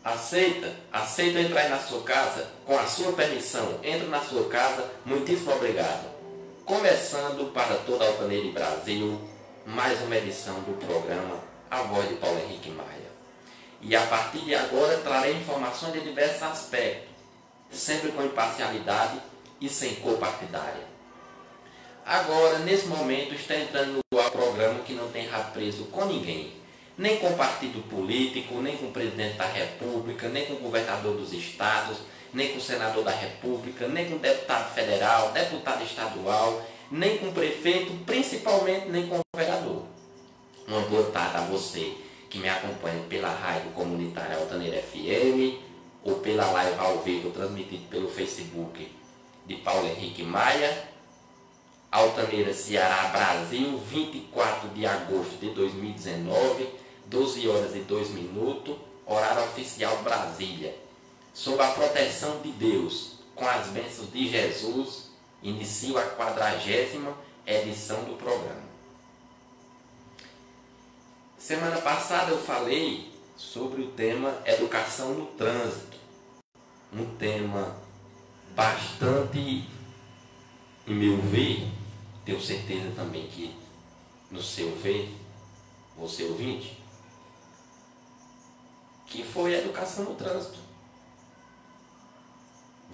Aceita entrar na sua casa com a sua permissão. Entra na sua casa, muitíssimo obrigado. Começando para toda a Altaneira e Brasil, mais uma edição do programa A Voz de Paulo Henrique Maia. E a partir de agora trarei informações de diversos aspectos, sempre com imparcialidade e sem cor partidária. Agora, nesse momento, está entrando no ar programa que não tem rabo preso com ninguém. Nem com partido político, nem com o presidente da República, nem com o governador dos estados, nem com o senador da República, nem com o deputado federal, deputado estadual, nem com o prefeito, principalmente nem com o vereador. Uma boa tarde a você que me acompanha pela rádio comunitária Altaneira FM ou pela live ao vivo transmitida pelo Facebook de Paulo Henrique Maia. Altaneira, Ceará, Brasil, 24 de agosto de 2019, 12 horas e 2 minutos, horário oficial Brasília. Sob a proteção de Deus, com as bênçãos de Jesus, inicio a 40ª edição do programa. Semana passada eu falei sobre o tema educação no trânsito. Um tema bastante, em meu ver, tenho certeza também que no seu ver, você ouvinte, que foi a educação no trânsito.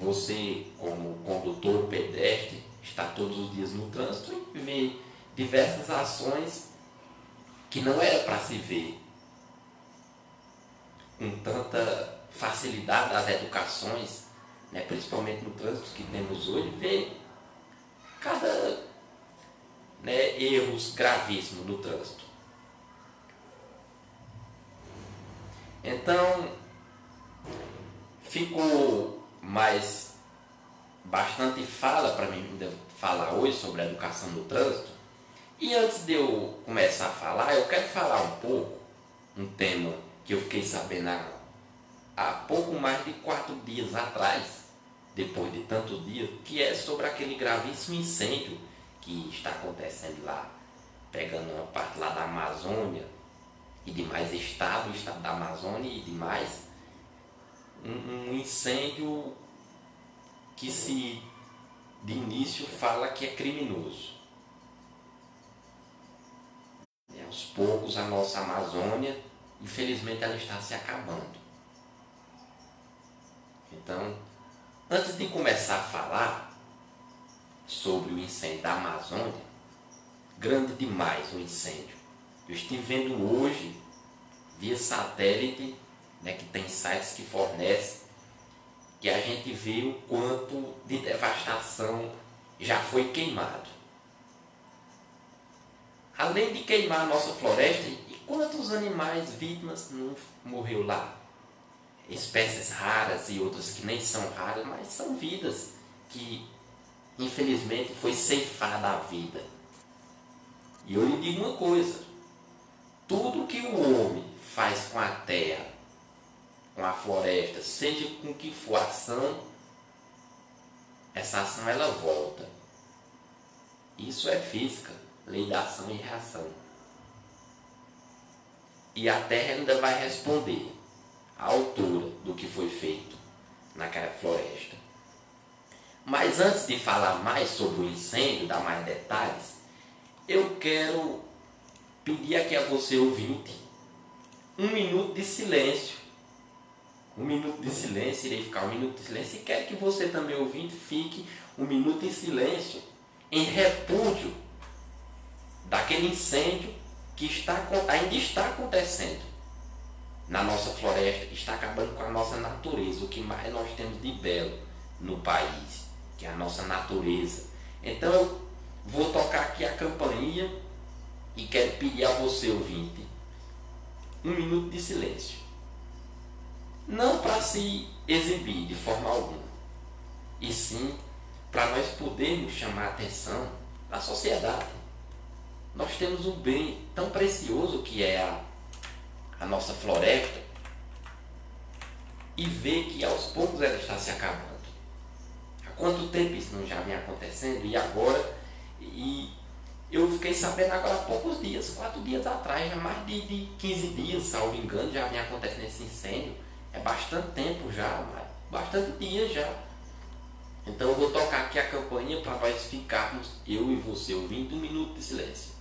Você, como condutor pedestre, está todos os dias no trânsito e vê diversas ações que não era para se ver com tanta facilidade das educações, né, principalmente no trânsito que temos hoje, vê cada erros gravíssimos no trânsito. Então, ficou mais bastante fala para mim falar hoje sobre a educação no trânsito. E antes de eu começar a falar, eu quero falar um pouco, um tema que eu fiquei sabendo há pouco mais de 4 dias atrás, depois de tantos dias, que é sobre aquele gravíssimo incêndio que está acontecendo lá, pegando uma parte lá da Amazônia e demais estados, o estado da Amazônia e demais, um incêndio que se de início fala que é criminoso. E aos poucos a nossa Amazônia, infelizmente, ela está se acabando. Então, antes de começar a falar sobre o incêndio da Amazônia, grande demais o incêndio. Eu estive vendo hoje, via satélite, que tem sites que fornecem, que a gente vê o quanto de devastação já foi queimado. Além de queimar a nossa floresta, e quantos animais vítimas não morreu lá? Espécies raras e outras que nem são raras, mas são vidas que infelizmente foi ceifada a vida. E eu lhe digo uma coisa, tudo que o homem faz com a terra, com a floresta, seja com que for ação, essa ação ela volta. Isso é física, lei da ação e reação. E a terra ainda vai responder à altura do que foi feito naquela floresta. Mas antes de falar mais sobre o incêndio, dar mais detalhes, eu quero pedir aqui a você, ouvinte, 1 minuto de silêncio. 1 minuto de silêncio, irei ficar 1 minuto de silêncio, e quero que você também, ouvinte, fique 1 minuto em silêncio, em repúdio daquele incêndio que ainda está acontecendo na nossa floresta, está acabando com a nossa natureza, o que mais nós temos de belo no país, que é a nossa natureza. Então eu vou tocar aqui a campainha e quero pedir a você, ouvinte, 1 minuto de silêncio. Não para se exibir de forma alguma, e sim para nós podermos chamar a atenção da sociedade. Nós temos um bem tão precioso que é a nossa floresta, e ver que aos poucos ela está se acabando. Há quanto tempo isso não já vem acontecendo? E agora, eu fiquei sabendo agora há poucos dias, 4 dias atrás, já mais de 15 dias, salvo engano, já vem acontecendo esse incêndio É bastante tempo já, bastante dias já. Então eu vou tocar aqui a campainha para nós ficarmos, eu e você, ouvindo 1 minuto de silêncio.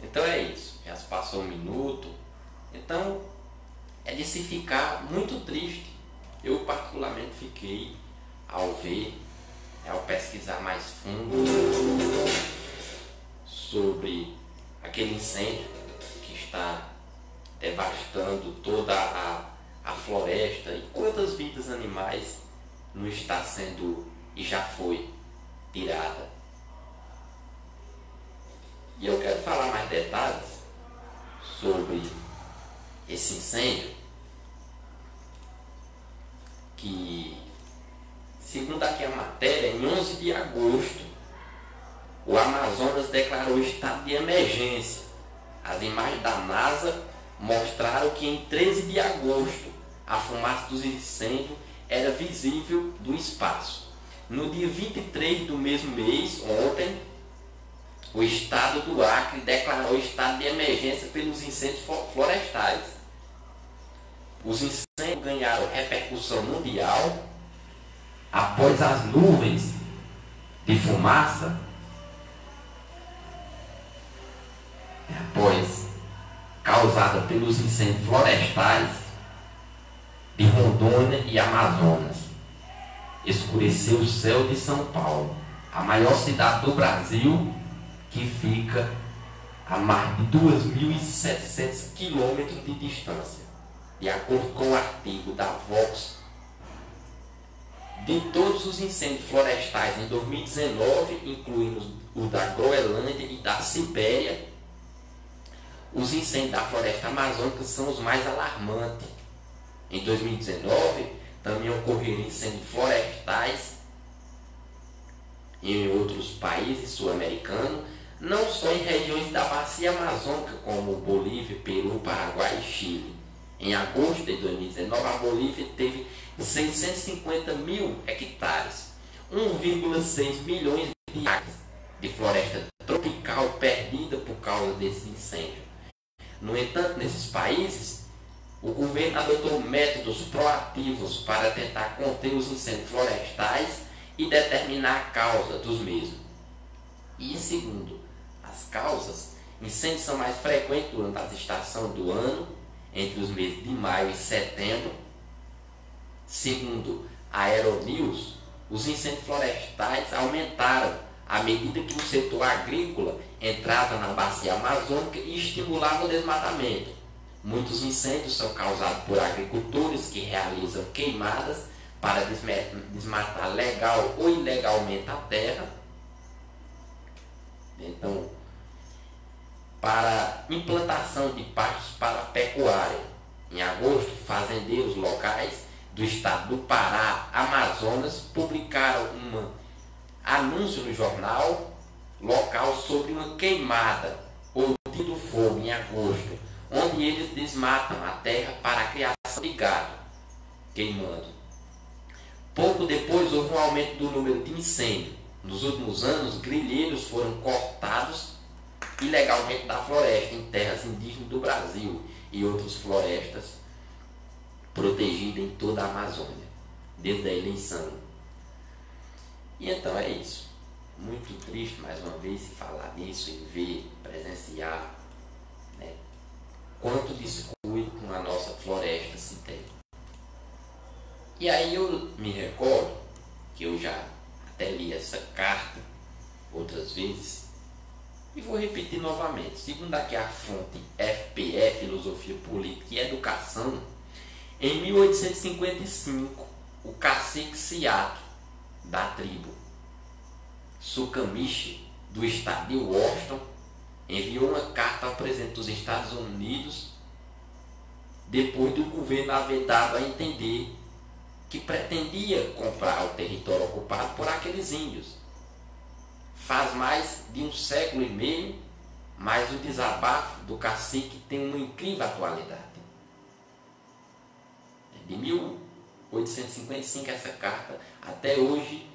Então é isso, já se passou 1 minuto. Então é de se ficar muito triste. Eu particularmente fiquei ao ver, ao pesquisar mais fundo sobre aquele incêndio que está devastando toda a floresta e quantas vidas animais não está sendo e já foi tirada. E eu quero falar mais detalhes sobre esse incêndio que, segundo aqui a matéria, em 11 de agosto, o Amazonas declarou estado de emergência. As imagens da NASA mostraram que em 13 de agosto a fumaça dos incêndios era visível do espaço. No dia 23 do mesmo mês, ontem, o estado do Acre declarou estado de emergência pelos incêndios florestais. Os incêndios ganharam repercussão mundial após as nuvens de fumaça, causada pelos incêndios florestais de Rondônia e Amazonas, escureceu o céu de São Paulo, a maior cidade do Brasil, que fica a mais de 2.700 quilômetros de distância, de acordo com o artigo da Vox. De todos os incêndios florestais em 2019, incluindo os da Groenlândia e da Sibéria, os incêndios da floresta amazônica são os mais alarmantes. Em 2019, também ocorreram incêndios florestais em outros países sul-americanos, não só em regiões da bacia amazônica, como Bolívia, Peru, Paraguai e Chile. Em agosto de 2019, a Bolívia teve 650 mil hectares, 1,6 milhões de hectares de floresta tropical perdida por causa desse incêndio. No entanto, nesses países, o governo adotou métodos proativos para tentar conter os incêndios florestais e determinar a causa dos mesmos. E segundo as causas, incêndios são mais frequentes durante as estações do ano, entre os meses de maio e setembro. Segundo a Aeronews, os incêndios florestais aumentaram à medida que o setor agrícola entrava na bacia amazônica e estimulava o desmatamento. Muitos incêndios são causados por agricultores que realizam queimadas para desmatar legal ou ilegalmente a terra. Então, para implantação de pastos para a pecuária. Em agosto, fazendeiros locais do estado do Pará, Amazonas, publicaram um anúncio no jornal local sobre uma queimada ou dia do fogo em agosto, onde eles desmatam a terra para a criação de gado, queimando. Pouco depois houve um aumento do número de incêndios. nos últimos anos, grileiros foram cortados ilegalmente da floresta em terras indígenas do Brasil e outras florestas protegidas em toda a Amazônia, desde a eleição. E então é isso. Muito triste, mais uma vez, se falar nisso e ver, presenciar, né, quanto descuido com a nossa floresta se tem. E aí eu me recordo que eu já até li essa carta outras vezes e vou repetir novamente. Segundo aqui a fonte FPE, Filosofia Política e Educação, em 1855, o cacique Seattle, da tribo Suquamish, do estado de Washington, enviou uma carta ao presidente dos Estados Unidos depois do governo haver dado a entender que pretendia comprar o território ocupado por aqueles índios. Faz mais de um século e meio, mas o desabafo do cacique tem uma incrível atualidade. De 1855 essa carta, até hoje,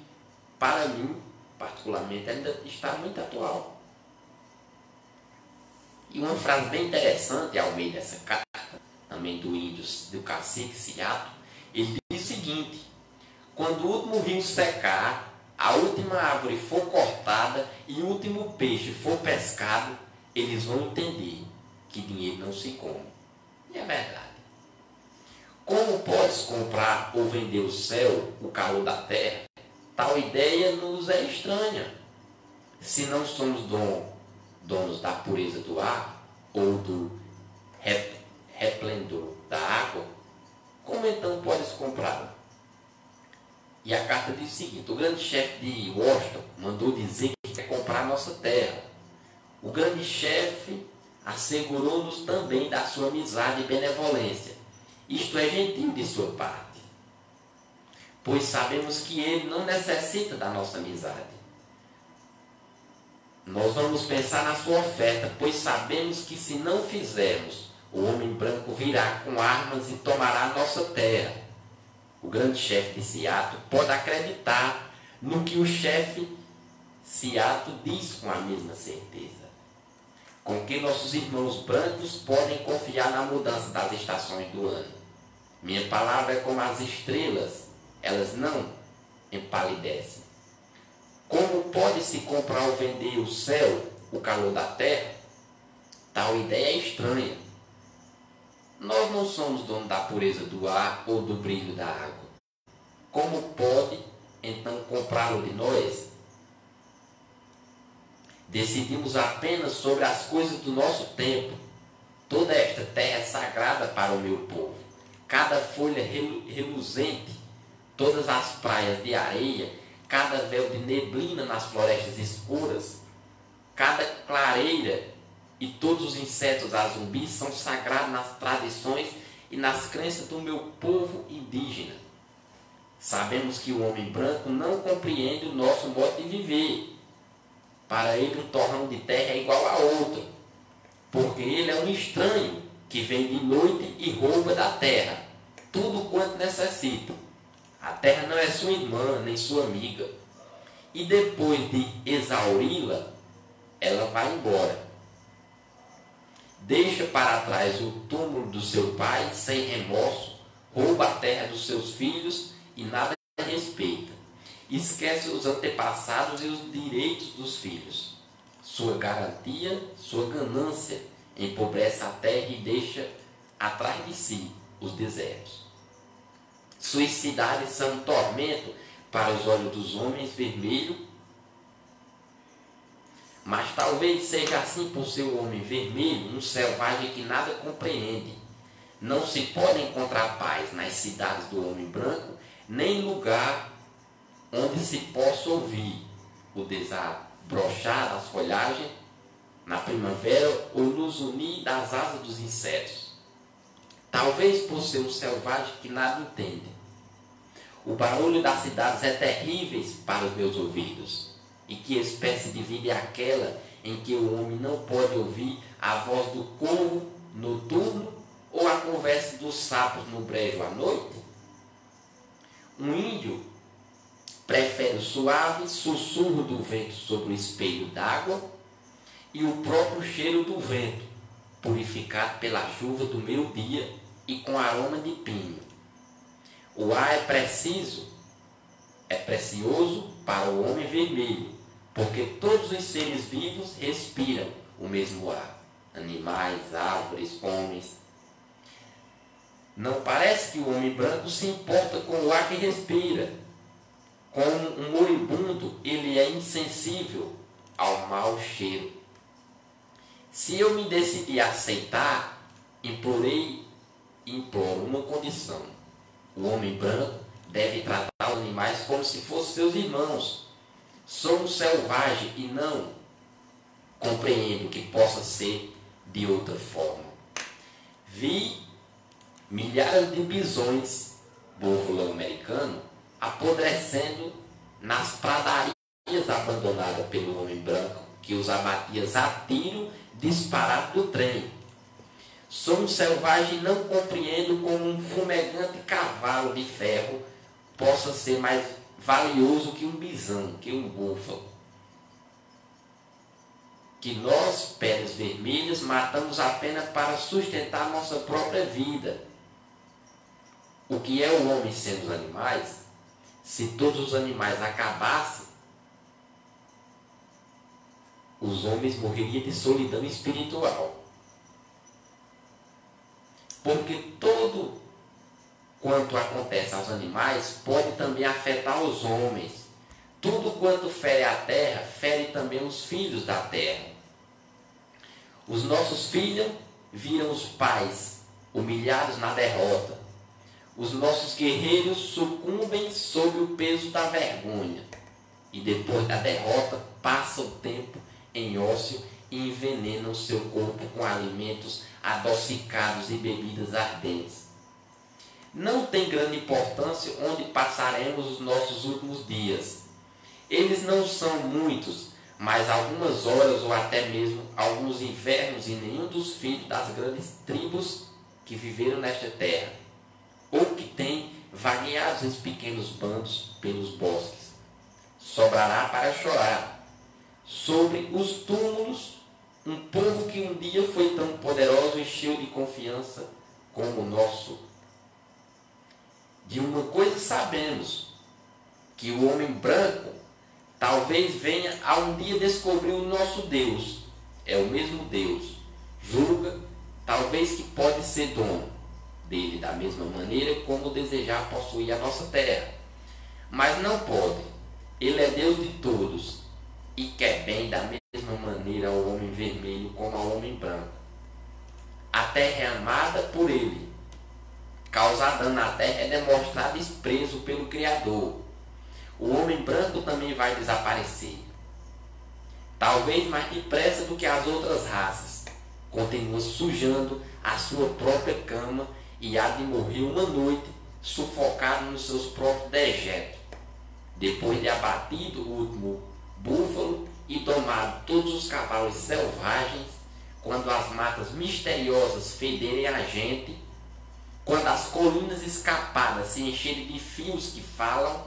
para mim, particularmente, ainda está muito atual. E uma frase bem interessante ao meio dessa carta, também do cacique Seattle, ele diz o seguinte: quando o último rio secar, a última árvore for cortada e o último peixe for pescado, eles vão entender que dinheiro não se come. E é verdade. Como podes comprar ou vender o céu, o calor da terra? Tal ideia nos é estranha. Se não somos donos da pureza do ar ou do resplendor da água, como então podes comprá-lo? E a carta diz o seguinte: o grande chefe de Washington mandou dizer que quer comprar nossa terra. O grande chefe assegurou-nos também da sua amizade e benevolência. Isto é gentil de sua parte, pois sabemos que ele não necessita da nossa amizade. Nós vamos pensar na sua oferta, pois sabemos que se não fizermos, o homem branco virá com armas e tomará a nossa terra. O grande chefe de Seattle pode acreditar no que o chefe Seattle diz com a mesma certeza. Com que nossos irmãos brancos podem confiar na mudança das estações do ano. Minha palavra é como as estrelas, elas não empalidecem. Como pode-se comprar ou vender o céu, o calor da terra? Tal ideia é estranha. Nós não somos donos da pureza do ar ou do brilho da água. Como pode, então, comprá-lo de nós? Decidimos apenas sobre as coisas do nosso tempo. Toda esta terra é sagrada para o meu povo. Cada folha reluzente, todas as praias de areia, cada véu de neblina nas florestas escuras, cada clareira e todos os insetos azumbis são sagrados nas tradições e nas crenças do meu povo indígena. Sabemos que o homem branco não compreende o nosso modo de viver. Para ele, um torrão de terra é igual a outro, porque ele é um estranho que vem de noite e rouba da terra tudo quanto necessita. A terra não é sua irmã, nem sua amiga. E depois de exauri-la, ela vai embora. Deixa para trás o túmulo do seu pai sem remorso, rouba a terra dos seus filhos e nada respeita. Esquece os antepassados e os direitos dos filhos. Sua garantia, sua ganância empobrece a terra e deixa atrás de si os desertos. Suas cidades são um tormento para os olhos dos homens vermelho, mas talvez seja assim por ser o homem vermelho, um selvagem que nada compreende. Não se pode encontrar paz nas cidades do homem branco, nem lugar onde se possa ouvir o desabrochar das folhagens na primavera ou no zunir das asas dos insetos. Talvez por ser um selvagem que nada entende. O barulho das cidades é terrível para os meus ouvidos. E que espécie de vida é aquela em que o homem não pode ouvir a voz do corvo noturno ou a conversa dos sapos no brejo à noite? Um índio prefere o suave sussurro do vento sobre o espelho d'água e o próprio cheiro do vento, purificado pela chuva do meio-dia e com aroma de pinho. O ar é precioso para o homem vermelho, porque todos os seres vivos respiram o mesmo ar. Animais, árvores, homens. Não parece que o homem branco se importa com o ar que respira. Como um moribundo, ele é insensível ao mau cheiro. Se eu me decidi a aceitar, imploro uma condição. O homem branco deve tratar os animais como se fossem seus irmãos. Sou um selvagem e não compreendo que possa ser de outra forma. Vi milhares de bisões, búfalo americano, apodrecendo nas pradarias abandonadas pelo homem branco, que os abatia a tiro disparado do trem. Sou um selvagem e não compreendo como um fumegante cavalo de ferro possa ser mais valioso que um bisão, que um búfalo. Que nós, peles vermelhas, matamos apenas para sustentar nossa própria vida. O que é o homem sendo os animais? Se todos os animais acabassem, os homens morreriam de solidão espiritual. Porque todo quanto acontece aos animais pode também afetar os homens. Tudo quanto fere a terra, fere também os filhos da terra. Os nossos filhos viram os pais humilhados na derrota. Os nossos guerreiros sucumbem sob o peso da vergonha. E depois da derrota, passam o tempo em ócio e envenenam seu corpo com alimentos adocicados e bebidas ardentes. Não tem grande importância onde passaremos os nossos últimos dias. Eles não são muitos, mas algumas horas ou até mesmo alguns invernos em nenhum dos filhos das grandes tribos que viveram nesta terra, ou que têm vagueado em pequenos bandos pelos bosques. Sobrará para chorar sobre os túmulos um povo que um dia foi tão poderoso e cheio de confiança como o nosso. De uma coisa sabemos, que o homem branco talvez venha a um dia descobrir o nosso Deus. É o mesmo Deus. Julga, talvez que pode ser dono dele da mesma maneira como desejar possuir a nossa terra. Mas não pode. Ele é Deus de todos e quer bem da mesma maneira ao homem vermelho como ao homem branco. A terra é amada por ele. Causar dano à terra é demonstrar desprezo pelo Criador. O homem branco também vai desaparecer. Talvez mais depressa do que as outras raças. Continua sujando a sua própria cama e há de morrer uma noite sufocado nos seus próprios dejetos. Depois de abatido o último búfalo e domado todos os cavalos selvagens, quando as matas misteriosas federem a gente, quando as colinas escapadas se encherem de fios que falam,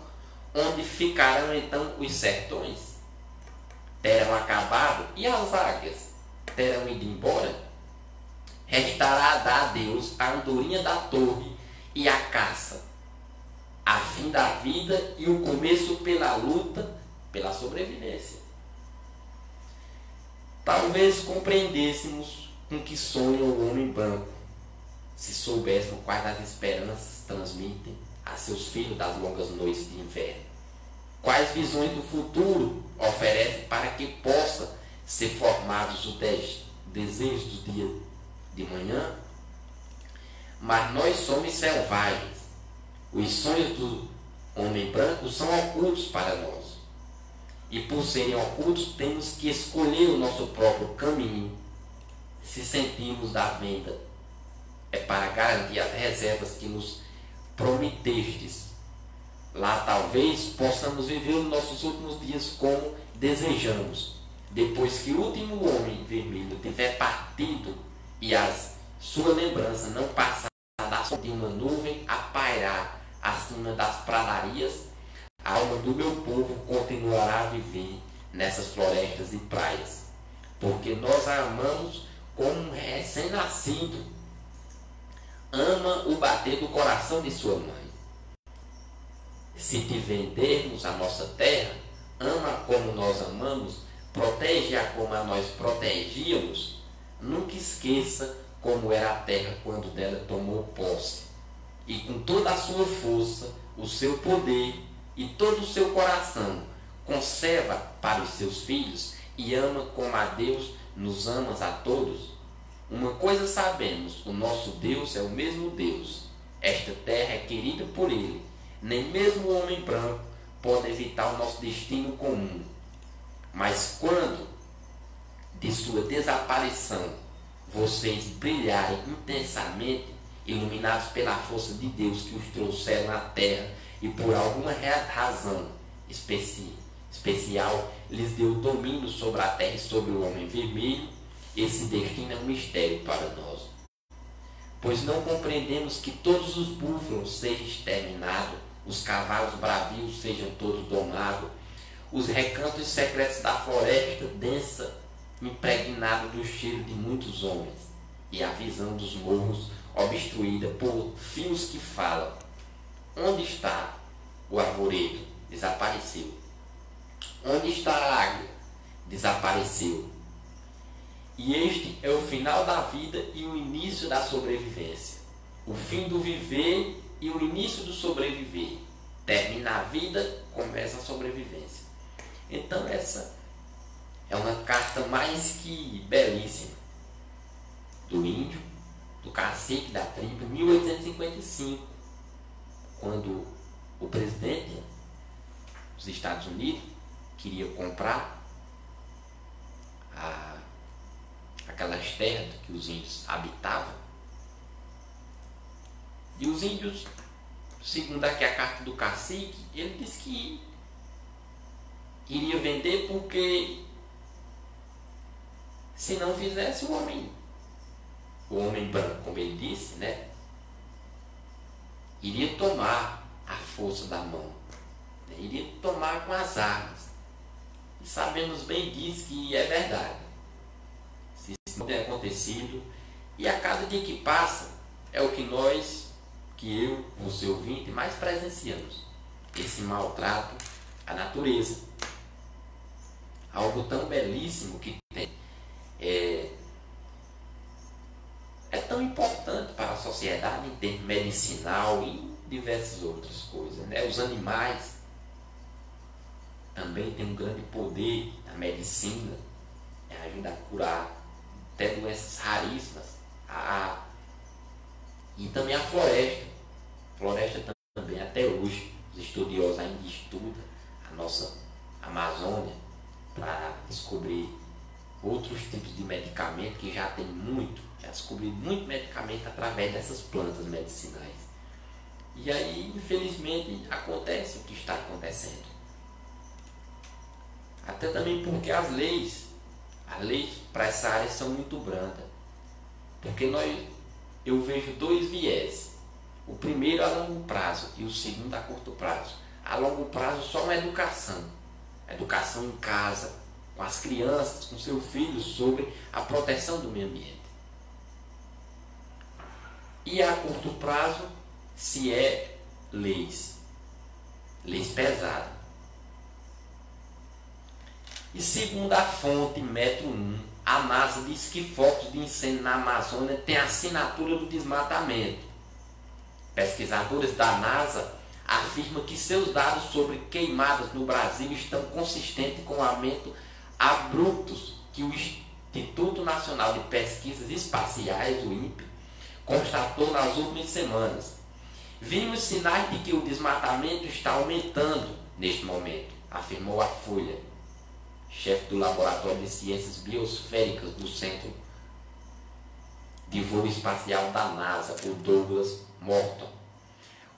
onde ficarão então os sertões? Terão acabado e as águias terão ido embora? Restará dar a Deus a andorinha da torre e a caça, a fim da vida e o começo pela luta, pela sobrevivência. Talvez compreendêssemos com que sonha o homem branco, se soubéssemos quais as esperanças transmitem a seus filhos das longas noites de inverno. Quais visões do futuro oferece para que possa ser formados os desejos do dia de manhã? Mas nós somos selvagens. Os sonhos do homem branco são ocultos para nós. E por serem ocultos, temos que escolher o nosso próprio caminho. Se sentimos da venda, é para garantir as reservas que nos prometestes. Lá talvez possamos viver os nossos últimos dias como desejamos, depois que o último homem vermelho tiver partido e sua lembrança não passar da sombra de uma nuvem a pairar acima das pradarias, a alma do meu povo continuará a viver nessas florestas e praias, porque nós a amamos como um recém-nascido ama o bater do coração de sua mãe. Se te vendermos a nossa terra, ama como nós amamos, protege-a como a nós protegíamos. Nunca esqueça como era a terra quando dela tomou posse, e com toda a sua força, o seu poder e todo o seu coração, conserva para os seus filhos e ama como a Deus nos amas a todos. Uma coisa sabemos, o nosso Deus é o mesmo Deus. Esta terra é querida por Ele. Nem mesmo o homem branco pode evitar o nosso destino comum. Mas quando de sua desaparição vocês brilharem intensamente, iluminados pela força de Deus que os trouxeram à terra e por alguma razão especial lhes deu domínio sobre a terra e sobre o homem vermelho, esse destino é um mistério para nós. Pois não compreendemos que todos os búfalos sejam exterminados, os cavalos bravios sejam todos domados, os recantos secretos da floresta densa, impregnado do cheiro de muitos homens, e a visão dos morros obstruída por fios que falam. Onde está o arvoredo? Desapareceu. Onde está a águia? Desapareceu. E este é o final da vida e o início da sobrevivência. O fim do viver e o início do sobreviver. Termina a vida, começa a sobrevivência. Então essa é uma carta mais que belíssima do índio, do cacique da tribo, em 1855, quando o presidente dos Estados Unidos queria comprar aquelas terras que os índios habitavam. E os índios, segundo aqui a carta do cacique, ele disse que iria vender porque se não fizesse o homem branco, como ele disse, né, iria tomar a força da mão, né, iria tomar com as armas. E sabemos bem disso que é verdade. Se isso não tem acontecido, e a cada dia que passa é o que eu, você ouvinte, mais presenciamos. Esse maltrato à natureza. Algo tão belíssimo que tem. É tão importante para a sociedade em termos medicinal e em diversas outras coisas, né? Os animais também têm um grande poder na medicina, ajuda a curar até doenças raríssimas. E também a floresta. A floresta também, até hoje, os estudiosos ainda estudam a nossa Amazônia para descobrir outros tipos de medicamento que já descobri muito medicamento através dessas plantas medicinais. E aí, infelizmente, acontece o que está acontecendo. Até também porque as leis para essa área são muito brandas. Porque eu vejo dois viés. O primeiro a longo prazo e o segundo a curto prazo. A longo prazo só uma educação. Educação em casa, com as crianças, com seus filhos, sobre a proteção do meio ambiente. E a curto prazo, se é leis pesadas. E segundo a fonte Metro 1, a NASA diz que focos de incêndio na Amazônia têm assinatura do desmatamento. Pesquisadores da NASA afirmam que seus dados sobre queimadas no Brasil estão consistentes com o aumento abrupto que o Instituto Nacional de Pesquisas Espaciais, o INPE, constatou nas últimas semanas. Vimos sinais de que o desmatamento está aumentando neste momento, afirmou a Folha, chefe do Laboratório de Ciências Biosféricas do Centro de Voo Espacial da NASA, o Douglas Morton.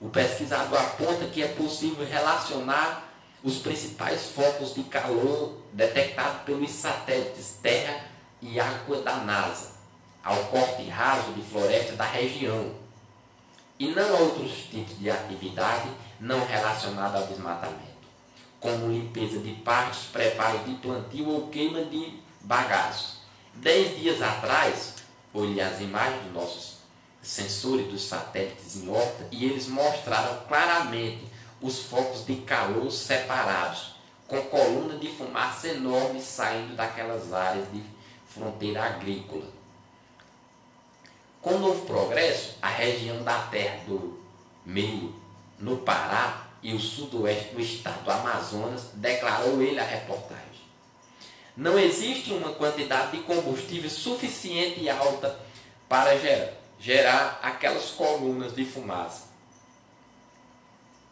O pesquisador aponta que é possível relacionar os principais focos de calor detectados pelos satélites Terra e Água da NASA ao corte raso de floresta da região e não a outros tipos de atividade não relacionada ao desmatamento. como limpeza de pastos, preparo de plantio ou queima de bagaços. 10 dias atrás, olhei as imagens dos nossos sensores dos satélites em órbita e eles mostraram claramente os focos de calor separados, com colunas de fumaça enormes saindo daquelas áreas de fronteira agrícola. Com o novo progresso, a região da Terra do Meio, no Pará e o sudoeste do estado do Amazonas, declarou ele à reportagem. Não existe uma quantidade de combustível suficiente e alta para gerar aquelas colunas de fumaça.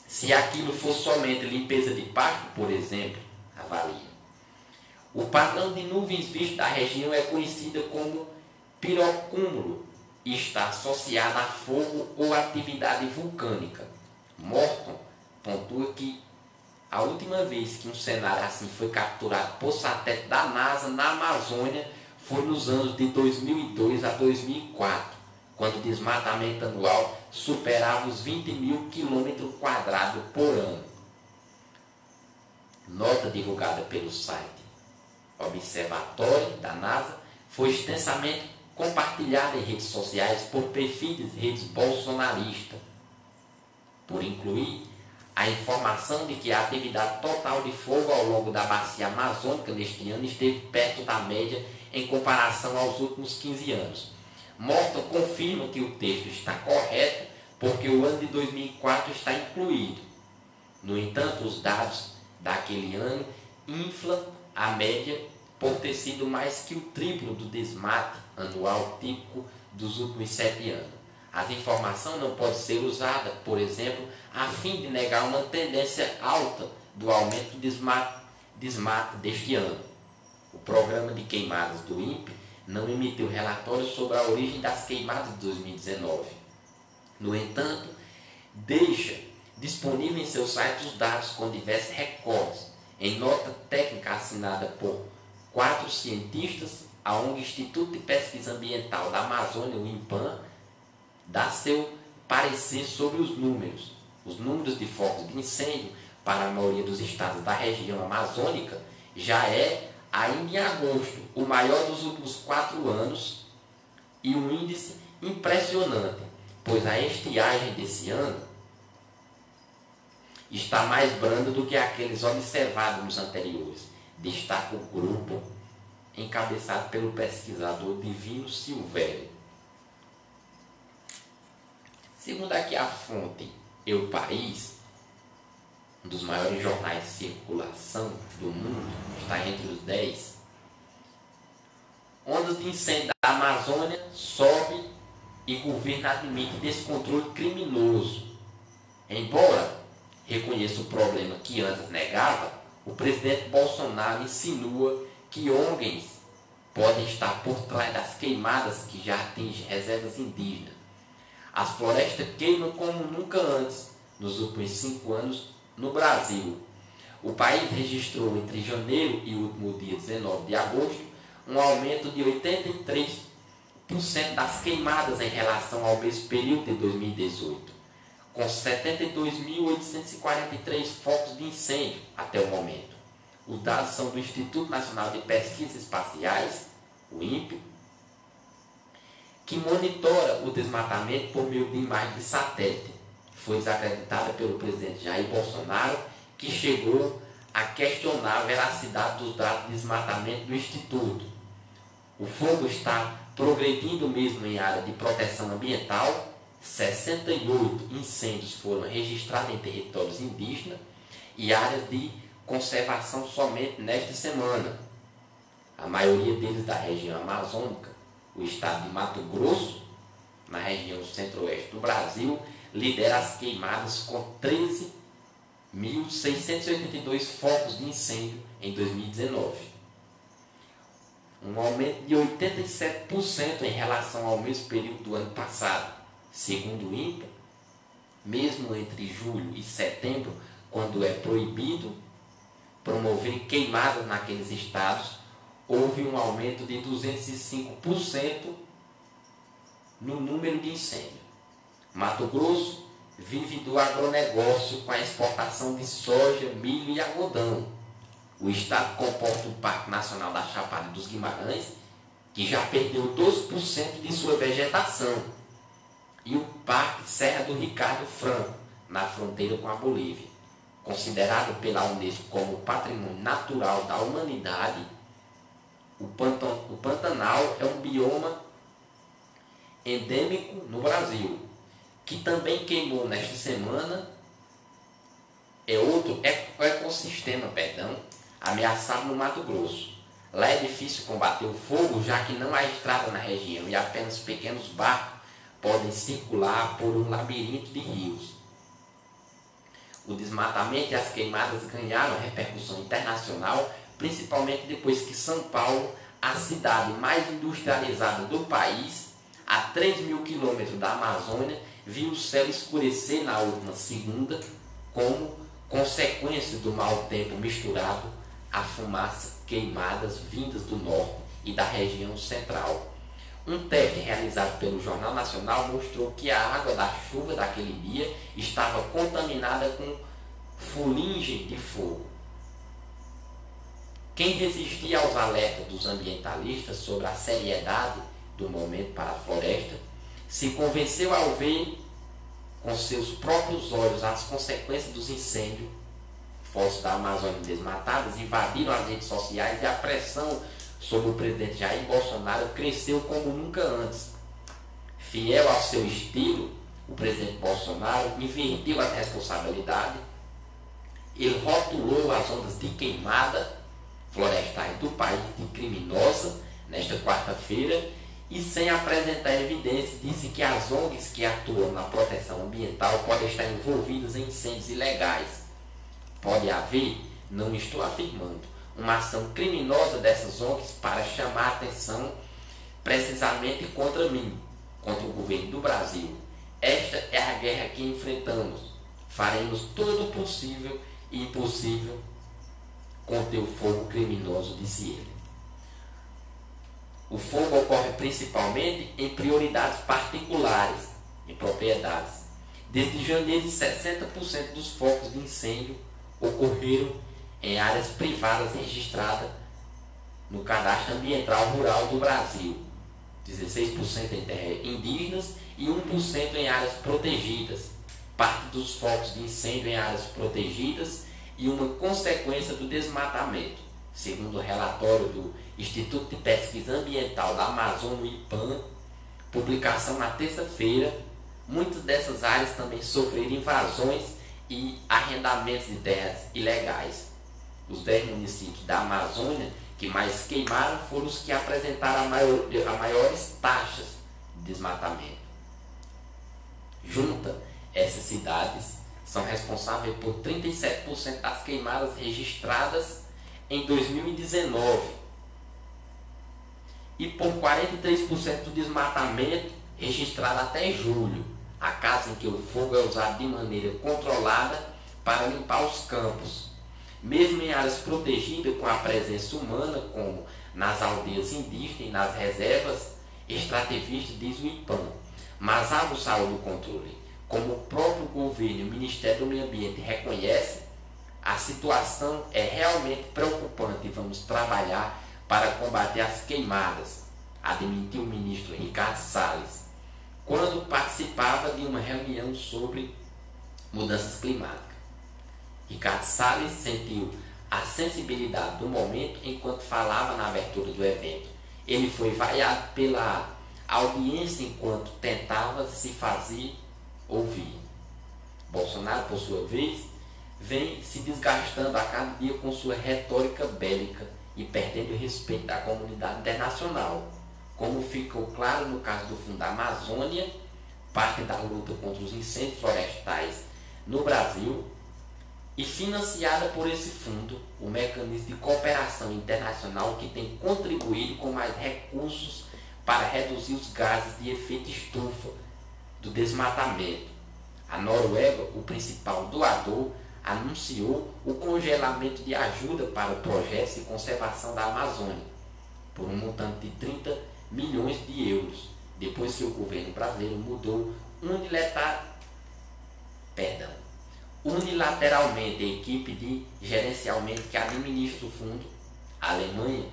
Se aquilo for somente limpeza de pasto, por exemplo, avalia. O padrão de nuvens visto da região é conhecido como pirocúmulo e está associado a fogo ou atividade vulcânica. Morton pontua que a última vez que um cenário assim foi capturado por satélite da NASA na Amazônia foi nos anos de 2002 a 2004, quando o desmatamento anual superava os 20 mil quilômetros quadrados por ano. Nota divulgada pelo site Observatório da NASA foi extensamente compartilhada em redes sociais por perfis de redes bolsonaristas, por incluir a informação de que a atividade total de fogo ao longo da bacia amazônica neste ano esteve perto da média em comparação aos últimos 15 anos. Morton confirma que o texto está correto porque o ano de 2004 está incluído. No entanto, os dados daquele ano inflam a média por ter sido mais que o triplo do desmate anual típico dos últimos 7 anos. As informações não podem ser usadas, por exemplo, a fim de negar uma tendência alta do aumento do desmate deste ano. O programa de queimadas do INPE não emitiu relatório sobre a origem das queimadas de 2019. No entanto, deixa disponível em seu site os dados com diversos recortes. Em nota técnica assinada por 4 cientistas, a ONG Instituto de Pesquisa Ambiental da Amazônia, o INPAM, dá seu parecer sobre os números. Os números de focos de incêndio para a maioria dos estados da região amazônica já é, ainda em agosto, o maior dos últimos 4 anos e um índice impressionante, pois a estiagem desse ano está mais branda do que aqueles observados nos anteriores, destaca o grupo encabeçado pelo pesquisador Divino Silvério. Segundo aqui a fonte Eu País, um dos maiores jornais de circulação do mundo, está entre os 10, ondas de incêndio da Amazônia sobe e governo admite descontrole criminoso. Embora reconheça o problema que antes negava, o presidente Bolsonaro insinua que ONGs podem estar por trás das queimadas que já atingem reservas indígenas. As florestas queimam como nunca antes nos últimos 5 anos no Brasil. O país registrou entre janeiro e o último dia 19 de agosto um aumento de 83% das queimadas em relação ao mesmo período de 2018, com 72.843 focos de incêndio até o momento. Os dados são do Instituto Nacional de Pesquisas Espaciais, o INPE, que monitora o desmatamento por meio de imagens de satélite. Foi desacreditada pelo presidente Jair Bolsonaro, que chegou a questionar a veracidade dos dados de desmatamento do Instituto. O fogo está progredindo mesmo em área de proteção ambiental. 68 incêndios foram registrados em territórios indígenas e áreas de conservação somente nesta semana. A maioria deles da região amazônica. O estado de Mato Grosso, na região centro-oeste do Brasil, lidera as queimadas com 13.682 focos de incêndio em 2019. Um aumento de 87% em relação ao mesmo período do ano passado. Segundo o INPE, mesmo entre julho e setembro, quando é proibido promover queimadas naqueles estados, houve um aumento de 205% no número de incêndios. Mato Grosso, vive do agronegócio com a exportação de soja, milho e algodão. O estado comporta o Parque Nacional da Chapada dos Guimarães, que já perdeu 12% de sua vegetação, e o Parque Serra do Ricardo Franco, na fronteira com a Bolívia. Considerado pela Unesco como Patrimônio Natural da Humanidade, o Pantanal é um bioma endêmico no Brasil, que também queimou nesta semana. É outro ecossistema, ameaçado no Mato Grosso. Lá é difícil combater o fogo, já que não há estrada na região e apenas pequenos barcos podem circular por um labirinto de rios. O desmatamento e as queimadas ganharam repercussão internacional, principalmente depois que São Paulo, a cidade mais industrializada do país, a 3.000 quilômetros da Amazônia, viu o céu escurecer na última segunda, como consequência do mau tempo misturado a fumaça queimadas vindas do norte e da região central. Um teste realizado pelo Jornal Nacional mostrou que a água da chuva daquele dia estava contaminada com fuligem de fogo. Quem resistia aos alertas dos ambientalistas sobre a seriedade do momento para a floresta se convenceu ao ver com seus próprios olhos as consequências dos incêndios. Forças da Amazônia desmatadas invadiram as redes sociais e a pressão sobre o presidente Jair Bolsonaro cresceu como nunca antes. Fiel ao seu estilo, o presidente Bolsonaro inverteu as responsabilidades. Ele rotulou as ondas de queimada florestais do país de criminosa nesta quarta-feira e, sem apresentar evidência, disse que as ONGs que atuam na proteção ambiental podem estar envolvidas em incêndios ilegais. Pode haver, não estou afirmando, uma ação criminosa dessas ONGs para chamar a atenção precisamente contra mim, contra o governo do Brasil. Esta é a guerra que enfrentamos. Faremos todo o possível e impossível conter o fogo criminoso, disse ele. O fogo ocorre principalmente em prioridades particulares, em propriedades. Desde janeiro, 60% dos focos de incêndio ocorreram em áreas privadas registradas no Cadastro Ambiental Rural do Brasil, 16% em terras indígenas e 1% em áreas protegidas. Parte dos focos de incêndio em áreas protegidas e uma consequência do desmatamento. Segundo o relatório do Instituto de Pesquisa Ambiental da Amazônia, IPAM, publicação na terça-feira, muitas dessas áreas também sofreram invasões e arrendamentos de terras ilegais. Os 10 municípios da Amazônia que mais queimaram foram os que apresentaram as maiores taxas de desmatamento. Junta, essas cidades são responsáveis por 37% das queimadas registradas em 2019 e por 43% do desmatamento registrado até julho, a caso em que o fogo é usado de maneira controlada para limpar os campos, mesmo em áreas protegidas com a presença humana, como nas aldeias indígenas e nas reservas extrativistas, diz o IPAM. Mas há o saúde e controle. Como o próprio governo e o Ministério do Meio Ambiente reconhecem, a situação é realmente preocupante e vamos trabalhar para combater as queimadas, admitiu o ministro Ricardo Salles, quando participava de uma reunião sobre mudanças climáticas. Ricardo Salles sentiu a sensibilidade do momento enquanto falava na abertura do evento. Ele foi vaiado pela audiência enquanto tentava se fazer ouvir. Bolsonaro, por sua vez, vem se desgastando a cada dia com sua retórica bélica e perdendo o respeito da comunidade internacional, como ficou claro no caso do Fundo da Amazônia, parte da luta contra os incêndios florestais no Brasil, e financiada por esse fundo, o mecanismo de cooperação internacional que tem contribuído com mais recursos para reduzir os gases de efeito estufa do desmatamento. A Noruega, o principal doador, anunciou o congelamento de ajuda para o projeto de conservação da Amazônia, por um montante de 30 milhões de euros, depois que o governo brasileiro mudou unilateralmente a equipe de gerenciamento que administra o fundo. A Alemanha,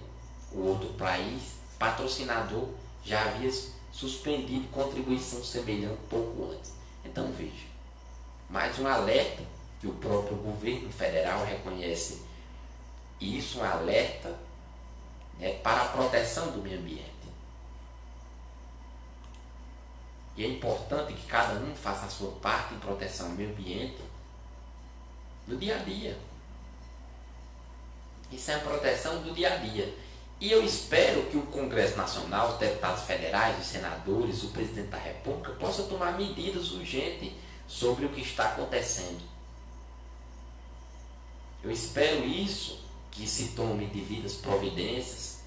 o outro país patrocinador, já havia suspendido contribuição semelhante pouco antes. Então veja, mais um alerta que o próprio governo federal reconhece isso, um alerta, né, para a proteção do meio ambiente. E é importante que cada um faça a sua parte em proteção ao meio ambiente no dia a dia. Isso é a proteção do dia a dia. E eu espero que o Congresso Nacional, os deputados federais, os senadores, o presidente da República possa tomar medidas urgentes sobre o que está acontecendo. Eu espero isso, que se tome devidas providências,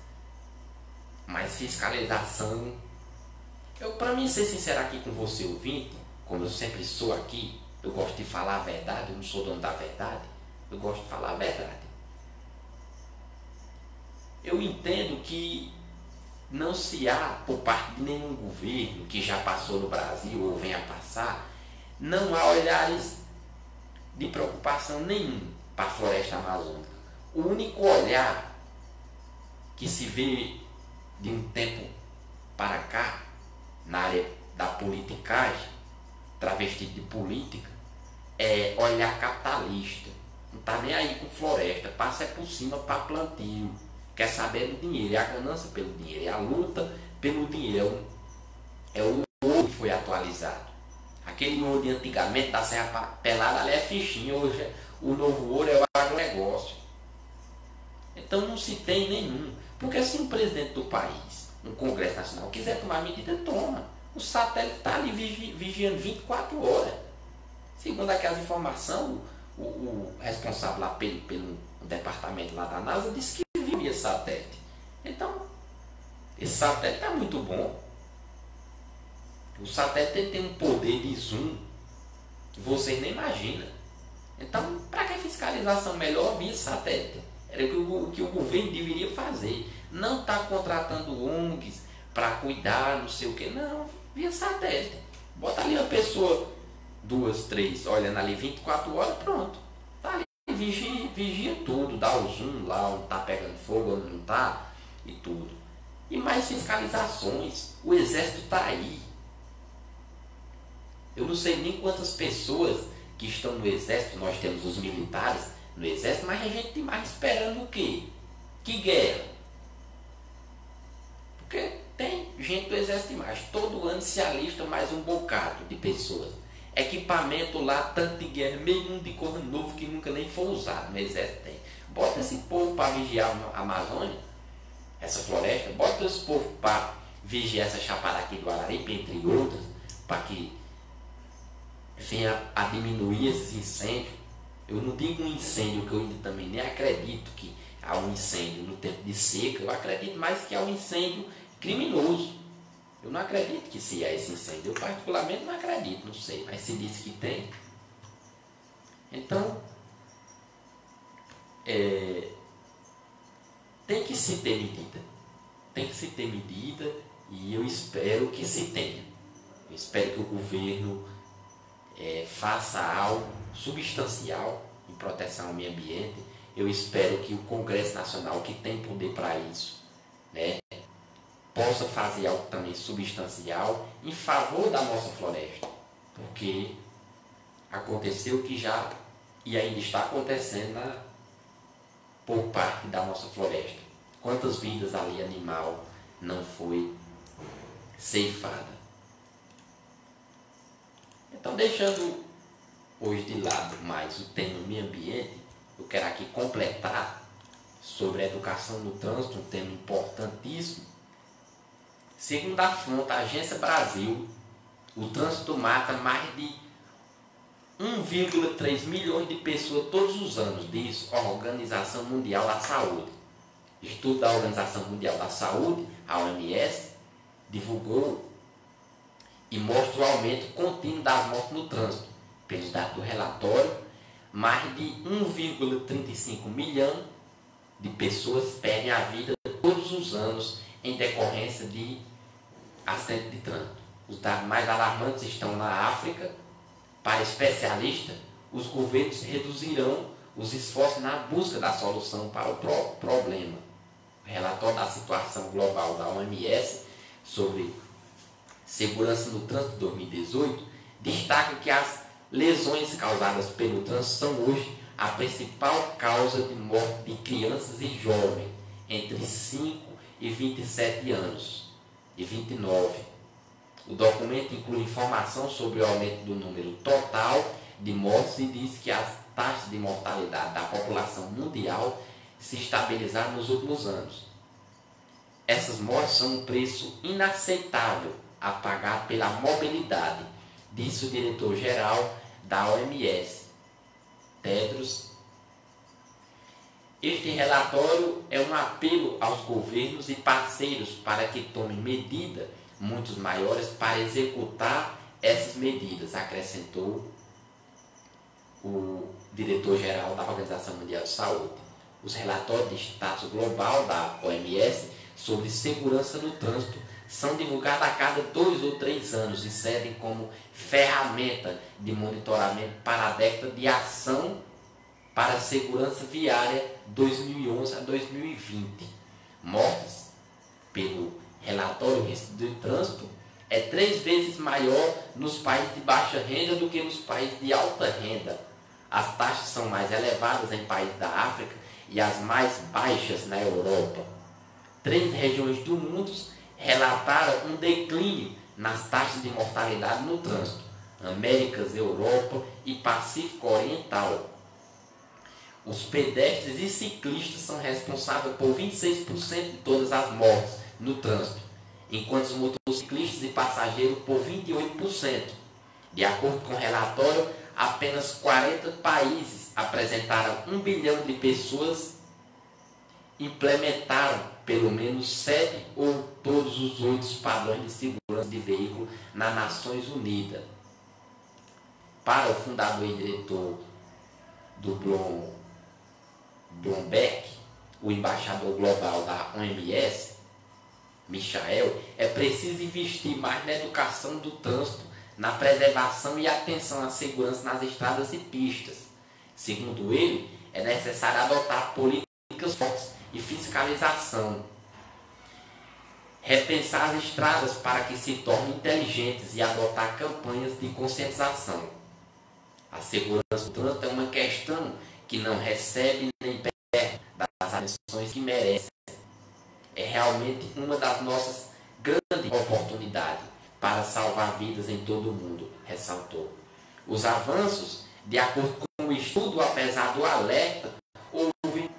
mais fiscalização. Para mim ser sincero aqui com você, ouvinte, como eu sempre sou aqui, eu gosto de falar a verdade, eu não sou dono da verdade, eu gosto de falar a verdade. Eu entendo que não se há, por parte de nenhum governo que já passou no Brasil ou venha passar, não há olhares de preocupação nenhum para a floresta amazônica. O único olhar que se vê de um tempo para cá, na área da politicagem, travestido de política, é olhar capitalista. Não está nem aí com floresta, passa por cima para plantio. Quer saber do dinheiro, é a ganância pelo dinheiro, é a luta pelo dinheiro. É o ouro que foi atualizado. Aquele ouro de antigamente da Serra Pelada ali é fichinha, hoje o novo ouro é o agronegócio. Então não se tem nenhum. Porque se um presidente do país, um Congresso Nacional, quiser tomar medida, toma. O satélite está ali vigiando 24 horas. Segundo aquelas informações, o responsável lá pelo departamento lá da NASA disse que via satélite. Então, esse satélite é muito bom. O satélite tem um poder de zoom que vocês nem imaginam. Então, para que fiscalização melhor via satélite? Era o que o governo deveria fazer. Não está contratando ONGs para cuidar, não sei o que. Não, via satélite. Bota ali uma pessoa, 2, 3, olhando ali 24 horas, pronto. Tá ali, vigia tudo, dá o zoom lá, onde está pegando fogo, onde não está, e tudo. E mais fiscalizações. O exército está aí. Eu não sei nem quantas pessoas que estão no exército, nós temos os militares no exército, mas a gente tem mais esperando o quê? Que guerra? Porque tem gente do exército demais. Todo ano se alista mais um bocado de pessoas. Equipamento lá, tanto de guerra, meio mundo de coisa novo que nunca nem foi usado no exército tem. Bota esse povo para vigiar a Amazônia, essa floresta, bota esse povo para vigiar essa chapada aqui do Araripe, entre outras, para que venha a diminuir esses incêndios. Eu não digo um incêndio que eu ainda também nem acredito que há um incêndio no tempo de seca, eu acredito mais que há um incêndio criminoso. Eu não acredito que se há esse incêndio, eu particularmente não acredito, não sei, mas se diz que tem. Então, tem que se ter medida. Tem que se ter medida e eu espero que se tenha. Eu espero que o governo faça algo substancial em proteção ao meio ambiente. Eu espero que o Congresso Nacional, que tem poder para isso, né, possa fazer algo também substancial em favor da nossa floresta, porque aconteceu que já e ainda está acontecendo por parte da nossa floresta. Quantas vidas ali animal não foi ceifada? Então, deixando hoje de lado mais o tema meio ambiente, eu quero aqui completar sobre a educação no trânsito, um tema importantíssimo. Segundo a fonte, a Agência Brasil, o trânsito mata mais de 1,3 milhões de pessoas todos os anos, diz a Organização Mundial da Saúde. Estudo da Organização Mundial da Saúde, a OMS, divulgou e mostra o aumento contínuo das mortes no trânsito. Pelos dados do relatório, mais de 1,35 milhão de pessoas perdem a vida todos os anos em decorrência de acidente de trânsito. Os dados mais alarmantes estão na África. Para especialistas, os governos reduzirão os esforços na busca da solução para o problema. O relatório da situação global da OMS sobre segurança no trânsito 2018 destaca que as lesões causadas pelo trânsito são hoje a principal causa de morte de crianças e jovens entre 5 e 27 anos e 29. O documento inclui informação sobre o aumento do número total de mortes e diz que as taxas de mortalidade da população mundial se estabilizaram nos últimos anos. Essas mortes são um preço inaceitável a pagar pela mobilidade, disse o diretor-geral da OMS, Tedros. Este relatório é um apelo aos governos e parceiros para que tomem medidas muito maiores para executar essas medidas, acrescentou o diretor-geral da Organização Mundial de Saúde. Os relatórios de status global da OMS sobre segurança no trânsito são divulgados a cada 2 ou 3 anos e servem como ferramenta de monitoramento para a década de ação para a segurança viária 2011 a 2020. Mortes pelo relatório risco de trânsito é 3 vezes maior nos países de baixa renda do que nos países de alta renda. As taxas são mais elevadas em países da África e as mais baixas na Europa. 3 regiões do mundo relataram um declínio nas taxas de mortalidade no trânsito: Américas, Europa e Pacífico Oriental. Os pedestres e ciclistas são responsáveis por 26% de todas as mortes no trânsito, enquanto os motociclistas e passageiros por 28%. De acordo com o relatório, apenas 40 países apresentaram 1 bilhão de pessoas implementaram pelo menos 7 ou todos os 8 padrões de segurança de veículo nas Nações Unidas. Para o fundador e diretor do Bloomberg, o embaixador global da OMS, Michael, é preciso investir mais na educação do trânsito, na preservação e atenção à segurança nas estradas e pistas. Segundo ele, é necessário adotar políticas fortes e fiscalização, repensar as estradas para que se tornem inteligentes e adotar campanhas de conscientização. A segurança do trânsito é uma questão que não recebe nem perde das atenções que merece. É realmente uma das nossas grandes oportunidades para salvar vidas em todo o mundo, ressaltou. Os avanços, de acordo com o estudo, apesar do alerta, houve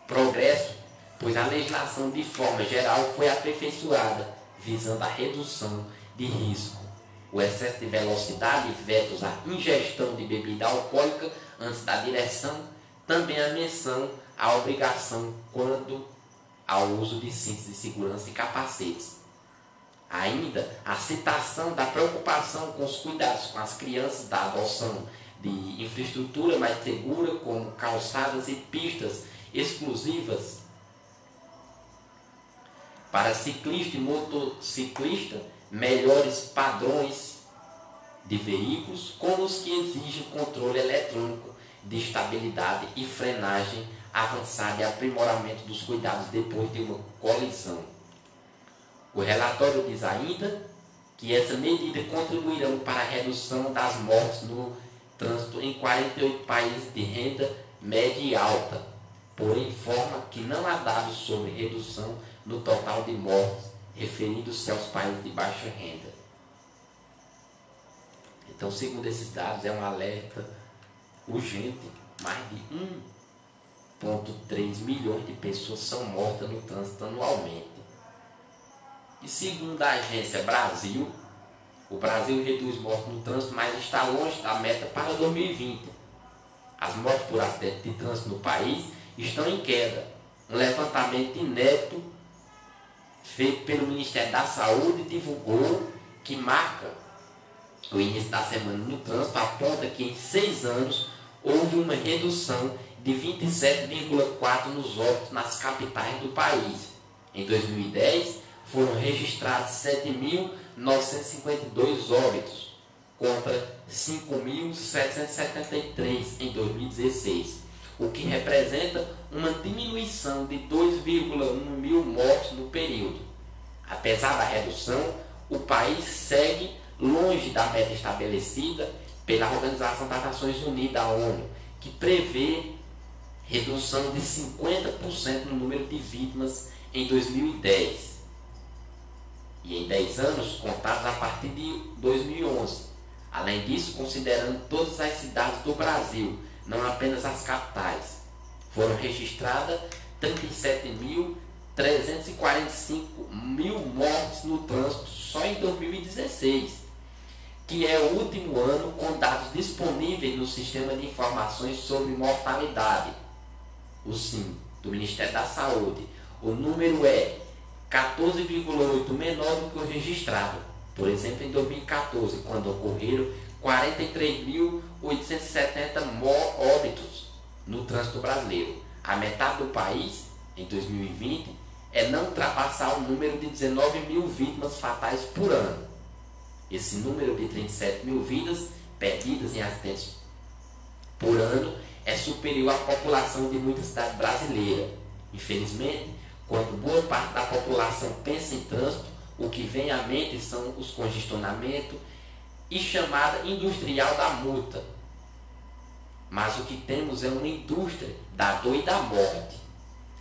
progresso, pois a legislação de forma geral foi aperfeiçoada, visando a redução de risco. O excesso de velocidade, vetos à ingestão de bebida alcoólica antes da direção, também a menção à obrigação quando ao uso de cintos de segurança e capacetes. Ainda a citação da preocupação com os cuidados com as crianças, da adoção de infraestrutura mais segura, como calçadas e pistas exclusivas para ciclista e motociclista, melhores padrões de veículos, como os que exigem controle eletrônico de estabilidade e frenagem avançada e aprimoramento dos cuidados depois de uma colisão. O relatório diz ainda que essa medida contribuirão para a redução das mortes no trânsito em 48 países de renda média e alta, porém informa que não há dados sobre redução no total de mortes referindo-se aos países de baixa renda. Então, segundo esses dados, é um alerta urgente. Mais de 1,3 milhões de pessoas são mortas no trânsito anualmente. E segundo a agência Brasil, o Brasil reduz mortes no trânsito, mas está longe da meta para 2020. As mortes por acidente de trânsito no país estão em queda. Um levantamento inédito feito pelo Ministério da Saúde divulgou que marca o início da semana no trânsito, aponta que em 6 anos houve uma redução de 27,4% nos óbitos nas capitais do país. Em 2010, foram registrados 7.952 óbitos. contra 5.773 em 2016, o que representa uma diminuição de 2,1 mil mortos no período. Apesar da redução, o país segue longe da meta estabelecida pela Organização das Nações Unidas, a ONU, que prevê redução de 50% no número de vítimas em 2010 e em 10 anos contados a partir de 2011. Além disso, considerando todas as cidades do Brasil, não apenas as capitais, foram registradas 37.345 mortes no trânsito só em 2016, que é o último ano com dados disponíveis no Sistema de Informações sobre Mortalidade, o SIM, do Ministério da Saúde. O número é 14,8 menor do que o registrado, por exemplo, em 2014, quando ocorreram 43.870 óbitos no trânsito brasileiro. A metade do país, em 2020, é não ultrapassar o número de 19 mil vítimas fatais por ano. Esse número de 37 mil vidas perdidas em acidentes por ano é superior à população de muitas cidades brasileiras. Infelizmente, quando boa parte da população pensa em trânsito, o que vem à mente são os congestionamentos e chamada industrial da multa. Mas o que temos é uma indústria da dor e da morte,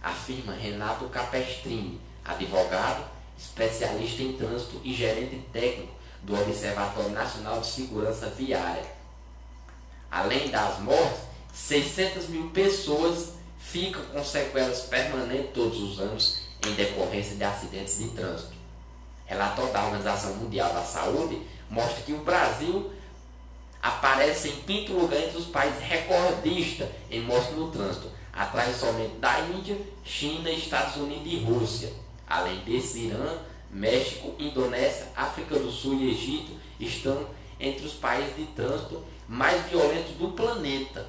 afirma Renato Capestrini, advogado, especialista em trânsito e gerente técnico do Observatório Nacional de Segurança Viária. Além das mortes, 600 mil pessoas ficam com sequelas permanentes todos os anos em decorrência de acidentes de trânsito. Relatório da Organização Mundial da Saúde mostra que o Brasil aparece em quinto lugar entre os países recordistas em mortes no trânsito, atrás somente da Índia, China, Estados Unidos e Rússia. Além desse, Irã, México, Indonésia, África do Sul e Egito estão entre os países de trânsito mais violentos do planeta.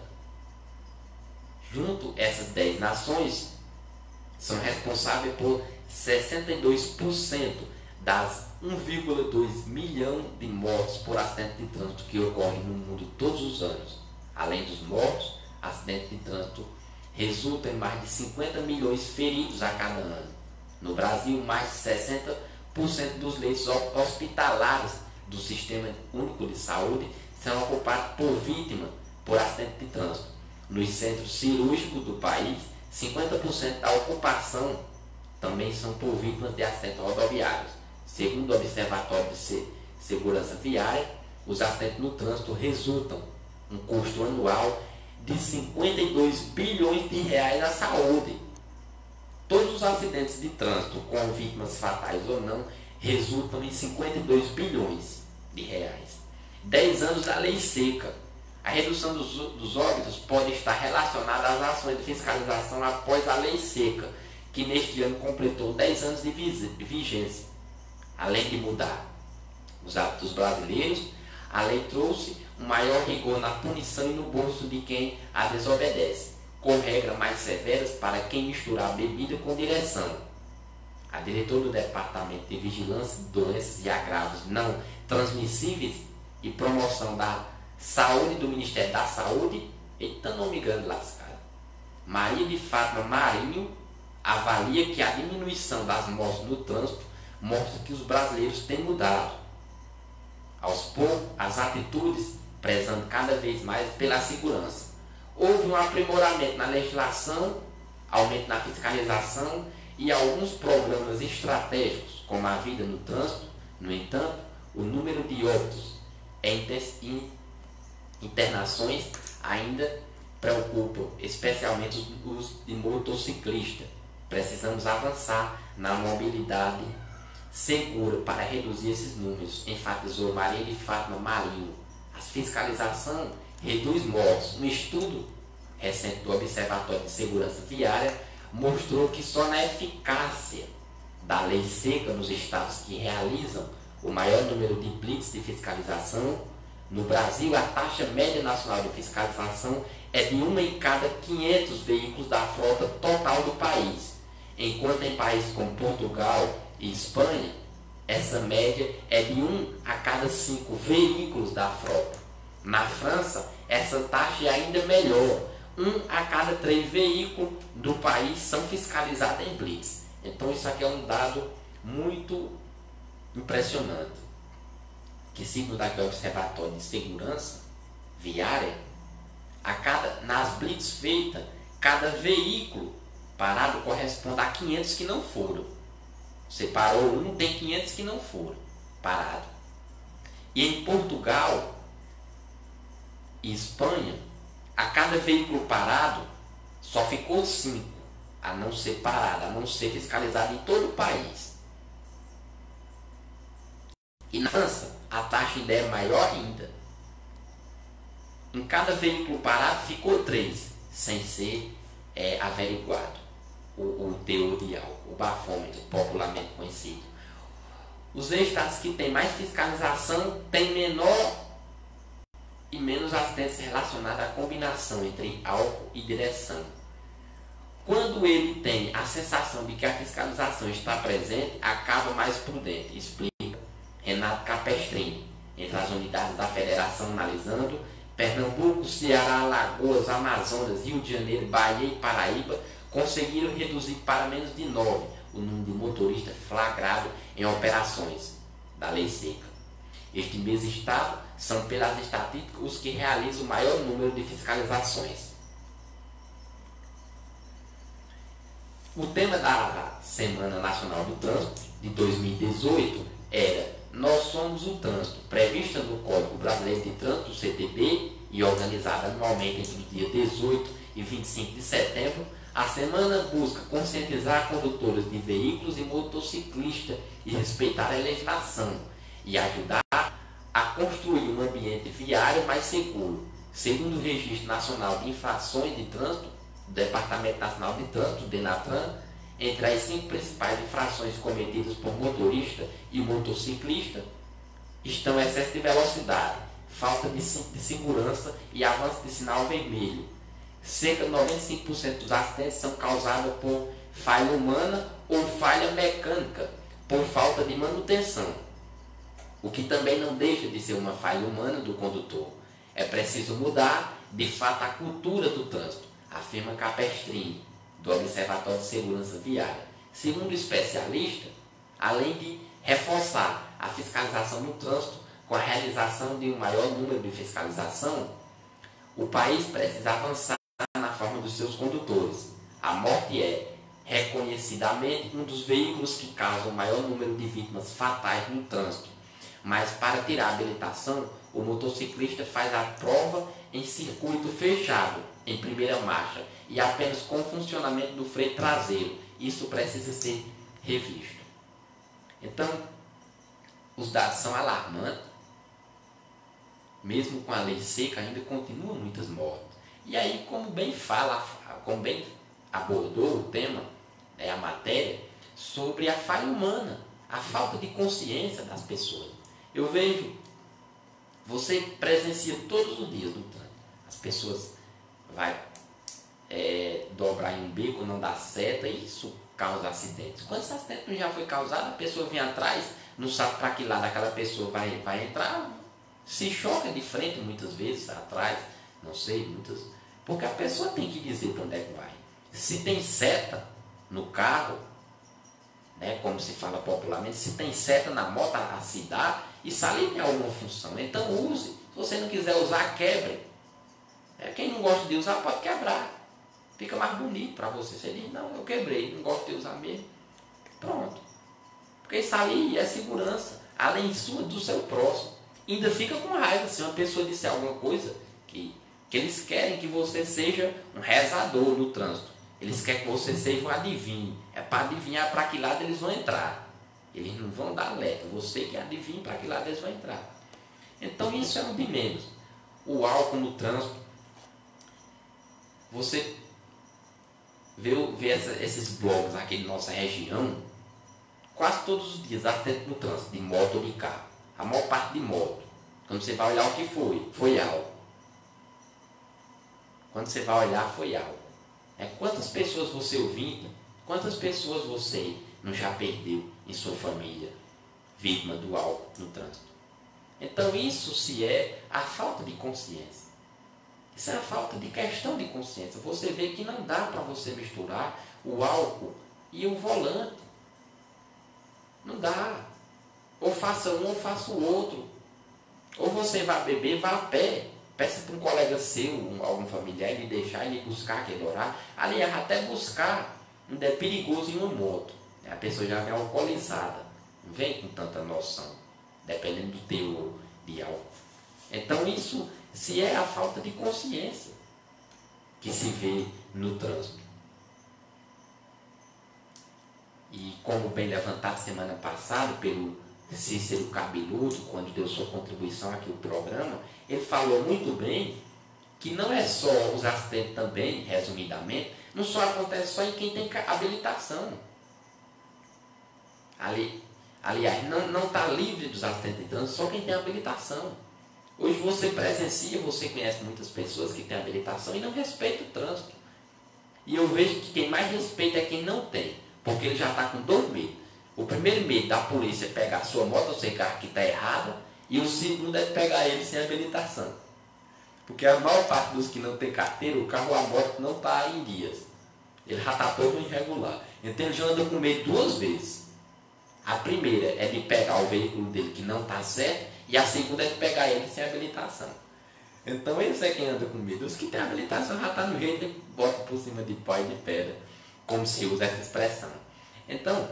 Junto, essas 10 nações são responsáveis por 62% das 1,2 milhão de mortes por acidente de trânsito que ocorrem no mundo todos os anos. Além dos mortos, acidentes de trânsito resultam em mais de 50 milhões feridos a cada ano. No Brasil, mais de 60% dos leitos hospitalares do Sistema Único de Saúde são ocupados por vítimas por acidente de trânsito. Nos centros cirúrgicos do país, 50% da ocupação também são por vítimas de acidentes rodoviários. Segundo o Observatório de Segurança Viária, os acidentes no trânsito resultam um custo anual de 52 bilhões de reais à saúde. Todos os acidentes de trânsito, com vítimas fatais ou não, resultam em 52 bilhões de reais. 10 anos da lei seca. A redução dos óbitos pode estar relacionada às ações de fiscalização após a lei seca, que neste ano completou 10 anos de vigência. Além de mudar os hábitos brasileiros, a lei trouxe um maior rigor na punição e no bolso de quem a desobedece, com regras mais severas para quem misturar bebida com direção. A diretora do Departamento de Vigilância de Doenças e Agravos Não Transmissíveis e Promoção da Saúde do Ministério da Saúde, eita nome grande lascado, Maria de Fátima Marinho, avalia que a diminuição das mortes no trânsito mostra que os brasileiros têm mudado. Aos poucos, as atitudes prezando cada vez mais pela segurança. Houve um aprimoramento na legislação, aumento na fiscalização e alguns programas estratégicos, como a vida no trânsito. No entanto, o número de óbitos e internações ainda preocupam, especialmente os de motociclistas. Precisamos avançar na mobilidade segura para reduzir esses números, enfatizou Maria de Fátima Marinho. A fiscalização reduz mortes. Um estudo recente do Observatório de Segurança Viária mostrou que só na eficácia da lei seca nos estados que realizam o maior número de blitz de fiscalização, no Brasil a taxa média nacional de fiscalização é de 1 em cada 500 veículos da frota total do país, enquanto em países como Portugal e Espanha, essa média é de 1 a cada 5 veículos da frota. Na França, essa taxa é ainda melhor. 1 a cada 3 veículos do país são fiscalizados em blitz. Então isso aqui é um dado muito impressionante, que segundo aqui o Observatório de Segurança Viária, nas blitz feitas, cada veículo parado corresponde a 500 que não foram. Você parou tem 500 que não foram parados. E em Portugal e Espanha, a cada veículo parado, só ficou 5 a não ser parado, a não ser fiscalizado em todo o país. E na França, a taxa ainda é maior ainda. Em cada veículo parado, ficou 3, sem ser averiguado o teor de álcool, o bafômetro, popularmente conhecido. Os estados que têm mais fiscalização têm menor e menos acidentes relacionados à combinação entre álcool e direção. Quando ele tem a sensação de que a fiscalização está presente, acaba mais prudente, explica Renato Capestrini, entre as unidades da federação analisando Pernambuco, Ceará, Alagoas, Amazonas, Rio de Janeiro, Bahia e Paraíba conseguiram reduzir para menos de 9 o número de motoristas flagrados em operações da lei seca. Este mesmo estado são, pelas estatísticas, os que realizam o maior número de fiscalizações. O tema da Semana Nacional do Trânsito de 2018 era Nós Somos o Trânsito, prevista no Código Brasileiro de Trânsito, CTB, e organizada anualmente entre os dias 18 e 25 de setembro. A semana busca conscientizar condutores de veículos e motociclistas e respeitar a legislação e ajudar a construir um ambiente viário mais seguro. Segundo o Registro Nacional de Infrações de Trânsito, do Departamento Nacional de Trânsito, DENATRAN, entre as 5 principais infrações cometidas por motorista e motociclista estão excesso de velocidade, falta de segurança e avanço de sinal vermelho. Cerca de 95% dos acidentes são causados por falha humana ou falha mecânica, por falta de manutenção, o que também não deixa de ser uma falha humana do condutor. É preciso mudar, de fato, a cultura do trânsito, afirma Capestrini, do Observatório de Segurança Viária. Segundo o especialista, além de reforçar a fiscalização no trânsito com a realização de um maior número de fiscalização, o país precisa avançar na forma dos seus condutores. A morte é, reconhecidamente, um dos veículos que causam o maior número de vítimas fatais no trânsito. Mas para tirar a habilitação, o motociclista faz a prova em circuito fechado, em primeira marcha, e apenas com o funcionamento do freio traseiro. Isso precisa ser revisto. Então, os dados são alarmantes. Mesmo com a lei seca, ainda continuam muitas mortes. E aí, como bem abordou o tema, a matéria, sobre a falha humana, a falta de consciência das pessoas. Eu vejo, você presencia todos os dias no trânsito. As pessoas vão dobrar em um beco, não dá seta, e isso causa acidentes. Quantos acidentes não já foi causado? A pessoa vem atrás, não sabe para que lado aquela pessoa vai entrar, se choca de frente muitas vezes, atrás, não sei, muitas. Porque a pessoa tem que dizer para onde é que vai. Se tem seta no carro, né, como se fala popularmente, se tem seta na moto, a se dá, isso ali tem alguma função. Então use. Se você não quiser usar, quebre. Quem não gosta de usar pode quebrar. Fica mais bonito para você. Você diz, não, eu quebrei, não gosto de usar mesmo. Pronto. Porque isso ali é segurança, além do seu próximo. Ainda fica com raiva se uma pessoa disser alguma coisa que eles querem que você seja um rezador no trânsito. Eles querem que você seja um adivinho. É para adivinhar para que lado eles vão entrar. Eles não vão dar alerta. Você que adivinha para que lado eles vão entrar. Então isso é um de menos. O álcool no trânsito. Você vê esses blogs aqui na nossa região, quase todos os dias, até no trânsito, de moto ou de carro. A maior parte de moto. Quando você vai olhar o que foi álcool. Quando você vai olhar, foi álcool. Quantas pessoas você ouvindo, quantas pessoas você não já perdeu em sua família? vítima do álcool no trânsito. Então isso se é a falta de consciência. Isso é a falta de questão de consciência. Você vê que não dá para você misturar o álcool e o volante. Não dá. Ou faça um ou faça o outro. Ou você vai beber, vá a pé. Peça para um colega seu, algum familiar, ele deixar, ele buscar aquele horário. Aliás, até buscar, não é perigoso em uma moto. A pessoa já vem alcoolizada. Não vem com tanta noção, dependendo do teor de álcool. Então isso se é a falta de consciência que se vê no trânsito. E como bem levantado semana passada pelo Cícero Cabeludo, quando deu sua contribuição aqui ao programa, ele falou muito bem que não é só os acidentes também, resumidamente, não só acontece só em quem tem habilitação. Aliás, não está livre dos acidentes de trânsito só quem tem habilitação. Hoje você presencia, você conhece muitas pessoas que têm habilitação e não respeitam o trânsito. E eu vejo que quem mais respeita é quem não tem, porque ele já está com dois medos. O primeiro medo da polícia é pegar a sua moto ou seu carro que está errado, e o segundo é pegar ele sem habilitação. Porque a maior parte dos que não tem carteira, o carro ou a moto não está em dias. Ele já está todo irregular. Então ele já anda com medo duas vezes. A primeira é de pegar o veículo dele que não está certo, e a segunda é de pegar ele sem habilitação. Então esse é quem anda com medo. Os que têm habilitação já estão no jeito de bota por cima de pau e de pedra, como se usa essa expressão. Então,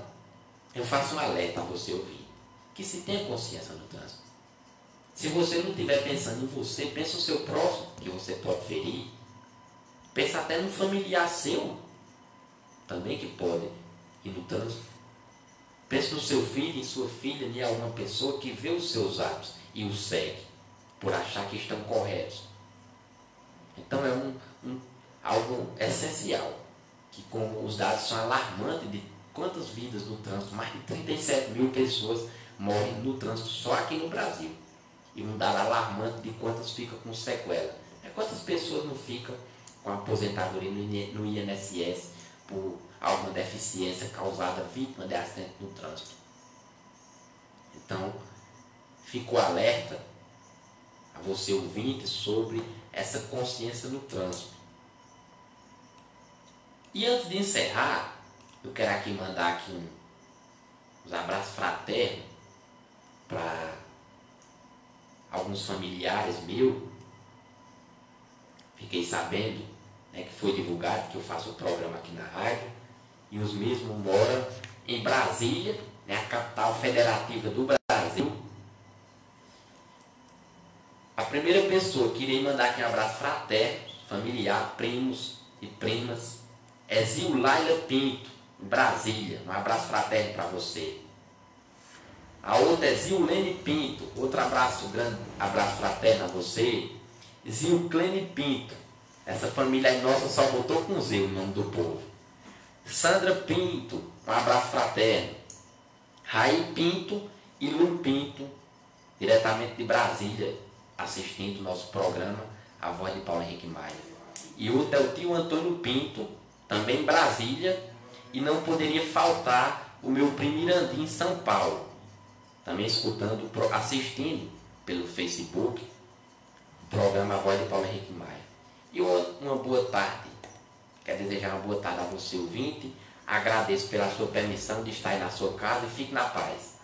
eu faço um alerta a você ouvir, que se tenha consciência no trânsito. Se você não estiver pensando em você, pensa no seu próximo, que você pode ferir. Pensa até no familiar seu, também que pode ir no trânsito. Pense no seu filho, em sua filha, em alguma pessoa que vê os seus atos e os segue, por achar que estão corretos. Então é algo essencial, que como os dados são alarmantes de quantas vidas no trânsito, mais de 37 mil pessoas morrem no trânsito só aqui no Brasil. E um dado alarmante de quantas ficam com sequela. Quantas pessoas não ficam com aposentadoria no INSS por alguma deficiência causada vítima de acidente no trânsito. Então, fico alerta a você ouvinte sobre essa consciência no trânsito. E antes de encerrar, eu quero aqui mandar aqui uns abraços fraternos para alguns familiares meus. Fiquei sabendo, né, que foi divulgado que eu faço o programa aqui na rádio, e os mesmos moram em Brasília, né, a capital federativa do Brasil. A primeira pessoa que irei mandar aqui um abraço fraterno, familiar, primos e primas, é Ziulaila Pinto, em Brasília. Um abraço fraterno para você. A outra é Zilene Pinto. Outro abraço, grande abraço fraterno a você. Zilclene Pinto. Essa família aí nossa só botou com Z o nome do povo. Sandra Pinto. Um abraço fraterno. Raí Pinto e Lu Pinto, diretamente de Brasília, assistindo o nosso programa A Voz de Paulo Henrique Maia. E outro é o tio Antônio Pinto, também em Brasília, e não poderia faltar o meu primo Irandim em São Paulo, também escutando, assistindo pelo Facebook o programa A Voz de Paulo Henrique Maia. E uma boa tarde. Quero desejar uma boa tarde a você, ouvinte. Agradeço pela sua permissão de estar aí na sua casa e fique na paz.